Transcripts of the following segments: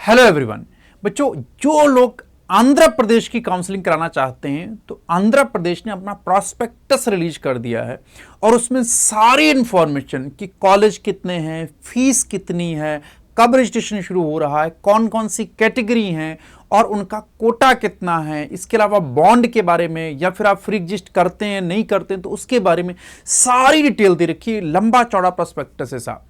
Hello everyone. बच्चों, जो लोग आंध्र प्रदेश की काउंसलिंग कराना चाहते हैं तो आंध्र प्रदेश ने अपना प्रॉस्पेक्टस रिलीज कर दिया है और उसमें सारी इंफॉर्मेशन कि कॉलेज कितने हैं, फीस कितनी है, कब रजिस्ट्रेशन शुरू हो रहा है, कौन कौन सी कैटेगरी हैं और उनका कोटा कितना है, इसके अलावा बॉन्ड के बारे में या फिर आप फ्री एग्जिस्ट करते हैं नहीं करते हैं तो उसके बारे में सारी डिटेल दे रखी है। लंबा चौड़ा प्रॉस्पेक्टस है साहब।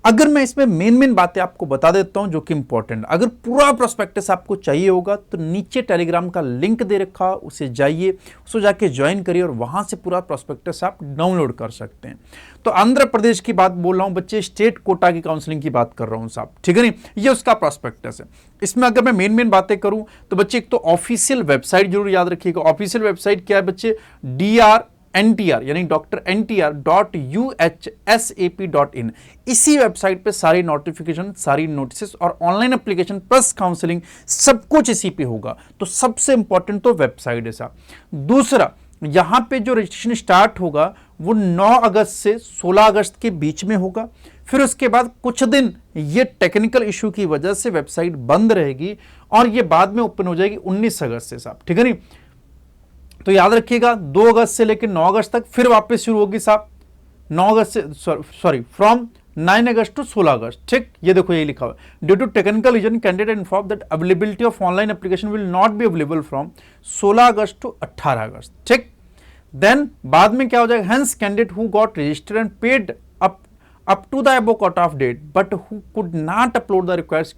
अगर मैं इसमें मेन बातें आपको बता देता हूं जो कि इंपॉर्टेंट, अगर पूरा प्रोस्पेक्टस आपको चाहिए होगा तो नीचे टेलीग्राम का लिंक दे रखा, उसे जाइए, उसको जाके ज्वाइन करिए और वहां से पूरा प्रोस्पेक्टस आप डाउनलोड कर सकते हैं। तो आंध्र प्रदेश की बात बोल रहा हूं बच्चे, स्टेट कोटा की काउंसलिंग की बात कर रहा हूं साहब, ठीक है नहीं, ये उसका प्रोस्पेक्टस है। इसमें अगर मैं मेन बातें करूं तो बच्चे एक तो ऑफिशियल वेबसाइट जरूर याद रखिएगा। ऑफिशियल वेबसाइट क्या है बच्चे? DRNTR यानी drNTR.UHSAP.in। इसी वेबसाइट पे सारी नोटिफिकेशन, सारी नोटिस और ऑनलाइन एप्लीकेशन प्लस काउंसलिंग सब कुछ इसी पे होगा। तो सबसे इंपॉर्टेंट तो वेबसाइट है साहब। दूसरा, यहां पे जो रजिस्ट्रेशन स्टार्ट होगा वो 9 अगस्त से 16 अगस्त के बीच में होगा। फिर उसके बाद कुछ दिन ये टेक्निकल इशू की वजह से वेबसाइट बंद रहेगी और ये बाद में ओपन हो जाएगी 19 अगस्त से साहब, ठीक है नहीं। तो याद रखिएगा 2 अगस्त से लेकर 9 अगस्त तक, फिर वापस शुरू होगी साहब 9 अगस्त से, sorry from 9 August to 16 August, ठीक। ये देखो यही लिखा हुआ है, due to technical reason candidate inform that availability of online application will not be available from 16 August to 18 August, ठीक। देन बाद में क्या हो जाएगा, hence candidate who got registered and paid up to the above cutoff date but who could not upload the required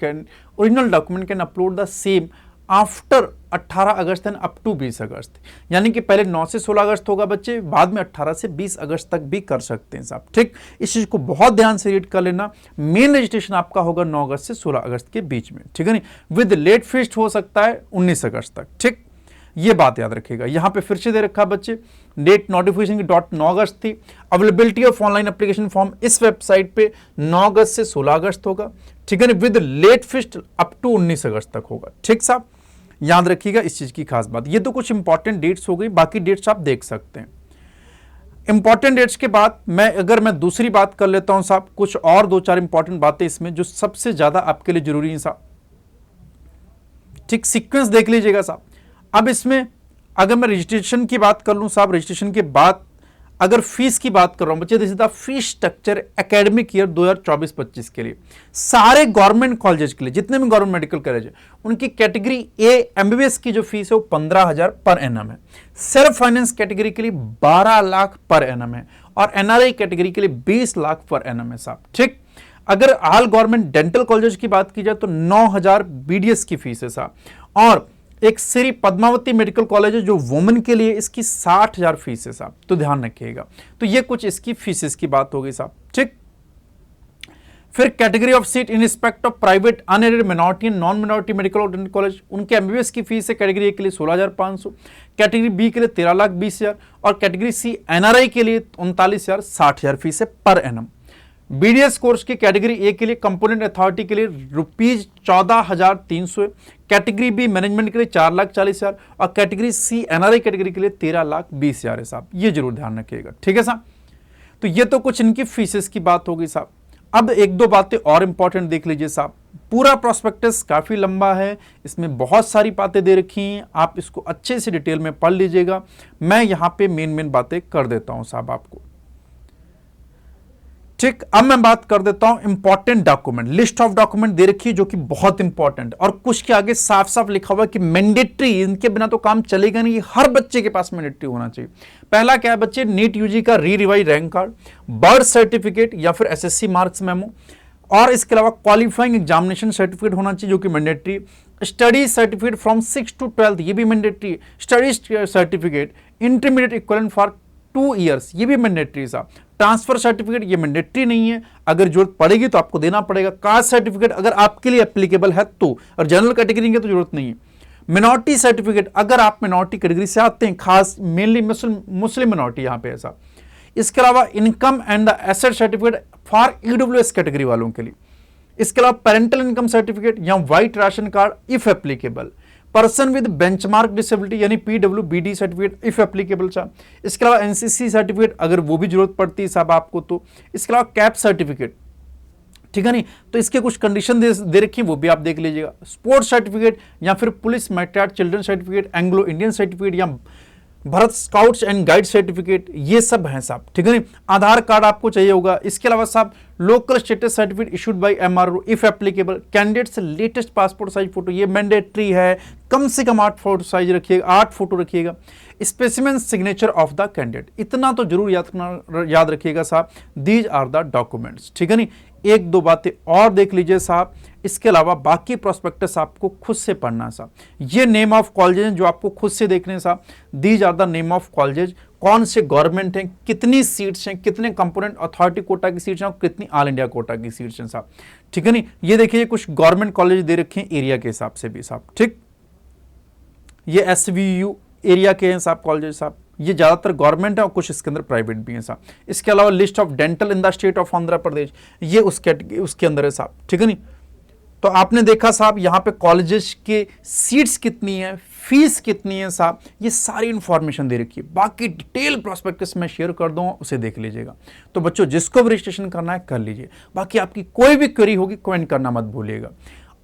original document can upload the same after 18 August and up to 20 August. यानी कि पहले 9 से 16 अगस्त होगा बच्चे, बाद में 18 से 20 अगस्त तक भी कर सकते हैं साहब, ठीक। इस चीज को बहुत ध्यान से रीड कर लेना। मेन रजिस्ट्रेशन आपका होगा 9 अगस्त से 16 अगस्त के बीच में, ठीक है नहीं। विद लेट फीस्ट हो सकता है 19 अगस्त तक, ठीक। ये बात याद रखिएगा। यहां पे फिर से दे रखा बच्चे, डेट नोटिफिकेशन की 9 अगस्त थी। Availability of online application form इस वेबसाइट पे 9 अगस्त से 16 अगस्त होगा, ठीक है ना। With late fees up to 19 August तक होगा, ठीक साहब। याद रखिएगा इस चीज की खास बात। ये तो कुछ इंपॉर्टेंट डेट्स हो गई, बाकी डेट्स आप देख सकते हैं। इंपॉर्टेंट डेट्स के बाद अगर मैं दूसरी बात कर लेता हूं साहब, कुछ और 2-4 इंपॉर्टेंट बातें इसमें जो सबसे ज्यादा आपके लिए जरूरी है साहब, ठीक। सीक्वेंस देख लीजिएगा साहब। अब इसमें अगर मैं रजिस्ट्रेशन की बात कर लूं साहब, रजिस्ट्रेशन के बाद अगर फीस की बात कर रहा हूं बच्चे, this is the fees structure academic year 2024-25 के लिए सारे गवर्नमेंट कॉलेज के लिए, जितने भी गवर्नमेंट मेडिकल कॉलेज है उनकी कैटेगरी ए एमबीबीएस की जो फीस है वो 15,000 पर एनम है। सेल्फ फाइनेंस कैटेगरी के लिए 12 लाख पर एनम है और एनआरआई कैटेगरी के लिए 20 लाख पर एनम है साहब, ठीक। अगर ऑल गवर्नमेंट डेंटल कॉलेज की बात की जाए तो 9,000 बीडीएस की फीस है साहब। और एक श्री पद्मावती मेडिकल कॉलेज है जो वुमेन के लिए, इसकी 60,000 फीस है साहब, तो ध्यान रखिएगा। तो ये कुछ इसकी फीसेस की बात हो गई साहब, ठीक। फिर category of seat in respect of private unaided minority and non minority medical dental college, उनके एमबीबीएस की फीस है कैटेगरी ए के लिए 16,500, कैटेगरी बी के लिए 13,20,000 और कैटेगरी सी एनआरआई के लिए 39,000, 60,000 फीस है पर एनम। बीडीएस कोर्स की कैटेगरी ए के लिए कंपोनेंट अथॉरिटी के लिए ₹14,300, कैटेगरी बी मैनेजमेंट के लिए 4,40,000 और कैटेगरी सी एनआरआई कैटेगरी के लिए 13,20,000 है साहब। ये जरूर ध्यान रखिएगा, ठीक है साहब। तो ये तो कुछ इनकी फीसेस की बात हो गई साहब। अब 1-2 बातें और इंपॉर्टेंट देख लीजिए साहब। पूरा प्रोस्पेक्टस काफी लंबा है, इसमें बहुत सारी बातें दे रखी हैं, आप इसको अच्छे से डिटेल में पढ़ लीजिएगा। मैं यहां पे मेन बातें कर देता हूं साहब आपको, ठीक। अब मैं बात कर देता हूं important document, list of document दे रखी है जो कि बहुत इंपॉर्टेंट, और कुछ के आगे साफ साफ लिखा हुआ है कि मैंडेटरी, इनके बिना तो काम चलेगा नहीं, हर बच्चे के पास मैंडेटरी होना चाहिए। पहला क्या है बच्चे, नीट यूजी का revise rank card, birth certificate या फिर एसएससी मार्क्स मेमो, और इसके अलावा क्वालिफाइंग एग्जामिनेशन सर्टिफिकेट होना चाहिए जो कि mandatory, study certificate from 6 to 12 ये भी mandatory, study certificate intermediate equivalent for 2 years ये भी मैंडेटरी साहब। ट्रांसफर सर्टिफिकेट ये मैंडेटरी नहीं है, अगर जरूरत पड़ेगी तो आपको देना पड़ेगा। कास्ट सर्टिफिकेट अगर आपके लिए एप्लीकेबल है तो, और जनरल कैटेगरी की तो जरूरत नहीं है। मिनोरिटी सर्टिफिकेट अगर आप मिनोरिटी कैटेगरी से आते हैं, खास मेनली मुस्लिम मिनोरिटी यहां पे ऐसा। इसके अलावा income and the asset certificate for EWS category वालों के लिए। इसके अलावा पेरेंटल इनकम सर्टिफिकेट या white ration card if applicable. Person with benchmark disability यानी PWBD सर्टिफिकेट इफ एप्लीकेबल साहब। इसके अलावा NCC सर्टिफिकेट अगर वो भी जरूरत पड़ती है साहब आपको तो। इसके अलावा कैप सर्टिफिकेट ठीक है नहीं। तो इसके कुछ कंडीशन दे रखी है, वो भी आप देख लीजिएगा। स्पोर्ट्स सर्टिफिकेट या फिर पुलिस मैट्रियार्ड children certificate, Anglo Indian certificate या Bharat scouts and guide certificate, ये सब हैं साहब, ठीक है नहीं। आधार कार्ड आपको चाहिए होगा। इसके अलावा साहब local status certificate issued by MRO if applicable, candidates latest passport size photo, ये मैंडेटरी है, कम से कम 8 फोटो साइज रखिएगा, 8 फोटो रखिएगा। Specimen signature of the candidate, इतना तो जरूर याद रखिएगा साहब, दीज आर द डॉक्यूमेंट्स, ठीक है नहीं। एक दो बातें और देख लीजिए साहब, इसके अलावा बाकी प्रोस्पेक्टस आपको खुद से पढ़ना है साहब। ये नेम ऑफ कॉलेजेस जो आपको खुद से देखने हैं साहब, these are the name of colleges, कौन से गवर्नमेंट हैं, कितनी सीट्स हैं, कितने कंपोनेंट अथॉरिटी कोटा की सीट्स हैं और कितनी ऑल इंडिया कोटा की सीट्स हैं साहब, ठीक है नहीं। ये देखिए कुछ गवर्नमेंट कॉलेज दे रखे हैं एरिया के हिसाब से भी साहब, ठीक। ये SVU एरिया के हैं साहब कॉलेज साहब, ये ज़्यादातर गवर्नमेंट है और कुछ इसके अंदर प्राइवेट भी हैं साहब। इसके अलावा list of dental in the state of Andhra Pradesh, ये उसके अंदर है साहब, ठीक है नहीं। तो आपने देखा साहब यहाँ पे कॉलेजेस के सीट्स कितनी है, फीस कितनी है साहब, ये सारी इंफॉर्मेशन दे रखी है। बाकी डिटेल प्रोस्पेक्टस मैं शेयर कर दूंगा, उसे देख लीजिएगा। तो बच्चों जिसको भी रजिस्ट्रेशन करना है कर लीजिए। बाकी आपकी कोई भी क्वेरी होगी कमेंट करना मत भूलिएगा।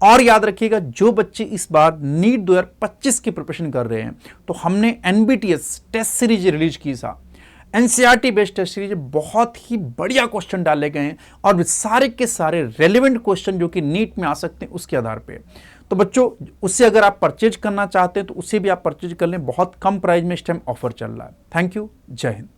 और याद रखिएगा जो बच्चे इस बार नीट 2025 की प्रिपरेशन कर रहे हैं, तो हमने NBTS टेस्ट सीरीज रिलीज की साहब, NCERT बेस्ड टेस्ट सीरीज, बहुत ही बढ़िया क्वेश्चन डाले गए हैं और सारे के सारे रेलिवेंट क्वेश्चन जो कि नीट में आ सकते हैं उसके आधार पे। तो बच्चों उससे अगर आप परचेज करना चाहते हैं तो उसे भी आप परचेज कर लें, बहुत कम प्राइस में इस टाइम ऑफर चल रहा है। थैंक यू, जय हिंद।